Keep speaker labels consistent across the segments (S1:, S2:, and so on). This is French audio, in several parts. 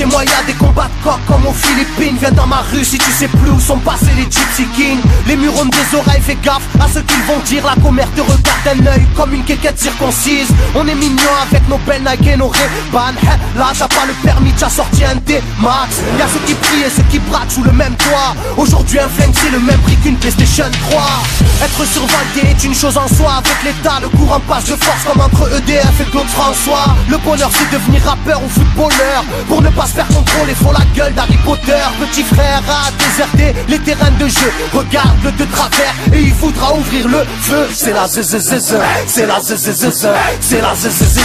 S1: chez moi y'a des combats de coq comme aux Philippines. Viens dans ma rue si tu sais plus où sont passés les Gypsy Kings. Les murs ont des oreilles, fais gaffe à ce qu'ils vont dire. La commère te regarde d'un œil comme une quéquette circoncise. On est mignon avec nos belles Nike et nos Ray-Ban. Là t'as pas le permis, t'as sorti un D-Max. Y'a ceux qui prient et ceux qui braquent sous le même toit. Aujourd'hui un flingue c'est le même prix qu'une PlayStation 3. Être survolté est une chose en soi. Avec l'État le courant passe de force comme entre EDF et Claude François. Le bonheur c'est devenir rappeur ou footballeur. Pour ne pas se faire contrôler faut la gueule d'Harry Potter. Petit frère a déserté les terrains de jeu. Regarde-le de travers et il voudra ouvrir le feu. C'est la zzzz, c'est la zzzz, c'est la zzzz,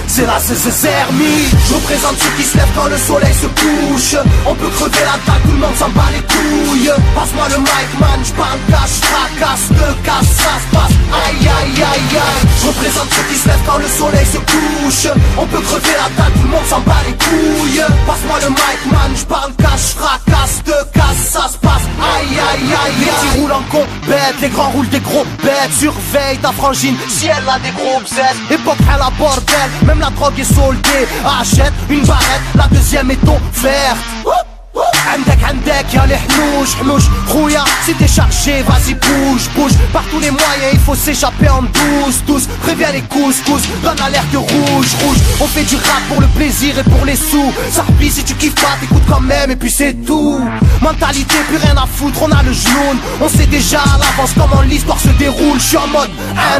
S1: c'est la zzzermie. Je représente ceux qui se lèvent quand le soleil se couche. On peut crever la dalle, tout le monde s'en bat les couilles. Passe-moi le mic man, j'parle cash, fracasse, te casse, ça se passe. Aïe aïe aïe aïe. Je représente ceux qui se lèvent quand le soleil se couche. On peut crever la dalle, tout le monde s'en bat les couilles. Passe-moi le mic man, j'parle cash, fracasse, te casse, ça se passe. Aïe aïe aïe. Les petits roulent en compète, les grands roulent des gros bêtes. Surveille ta frangine, si elle a des gros bzètes. Époque à la bordel, même la drogue est soldée. Achète une barrette, la deuxième est offerte. عندك يا الحنوش حنوش خويا si t'es chargé vas-y bouge par tous les moyens il faut s'échapper en douce préviens les couscous donne l'alerte rouge on fait du rap pour le plaisir et pour les sous Sarpi si tu kiffes pas t'écoutes quand même et puis c'est tout mentalité plus rien à foutre on a le genou on sait déjà à l'avance comment l'histoire se déroule je suis en mode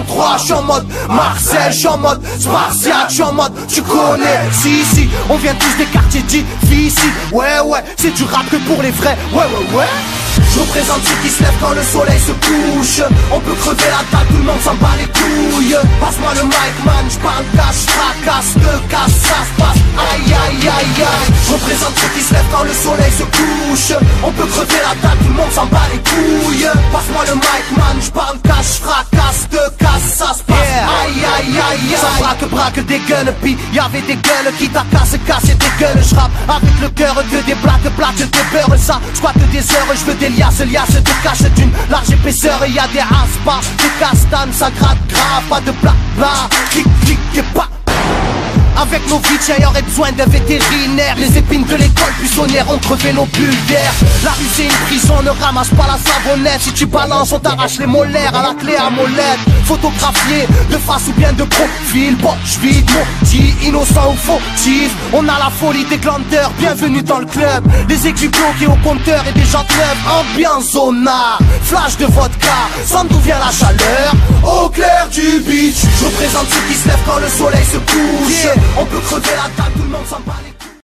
S1: 1-3 je suis en mode Marcel je suis en mode Spartiate je suis en mode tu connais si on vient tous des quartiers difficiles ouais c'est du rap que pour les vrais, ouais. Je représente ceux qui se lèvent quand le soleil se couche. On peut crever la dalle, tout le monde s'en bat les couilles. Passe-moi le mic man, j'parle cash, fracasse, te casse, ça se passe. Aïe aïe aïe aïe. Je représente ceux qui se lèvent quand le soleil se couche. On peut crever la dalle, tout le monde s'en bat les couilles. Passe-moi le mic man, j'parle cash, fracasse, te casse, ça se passe. Aïe aïe aïe aïe. Ça braque des gueules, puis y'avait des gueules qui t'a cassé des gueules. J'rappe avec le cœur que des blagues, des beurres, ça squatte des heures, je veux des liasses te cache d'une large épaisseur et y'a des aspas, des castanes, ça gratte grave, pas de blabla, clic et pas. Avec nos vies, y aurait besoin d'un vétérinaire. Les épines de l'école buissonnière ont crevé nos bulles d'air. La rue c'est une prison, ne ramasse pas la savonnette. Si tu balances, on t'arrache les molaires à la clé à molette. Photographié de face ou bien de profil. Poche vide, maudit, innocent ou fautif. On a la folie des glandeurs, bienvenue dans le club. Les équipes bloquées au compteur et des gens neuves. Ambiance zona, flash de vodka. Sans d'où vient la chaleur, au clair du beach. Je représente ceux qui se lèvent quand le soleil se couche. On peut crever la dalle, tout le monde s'en bat les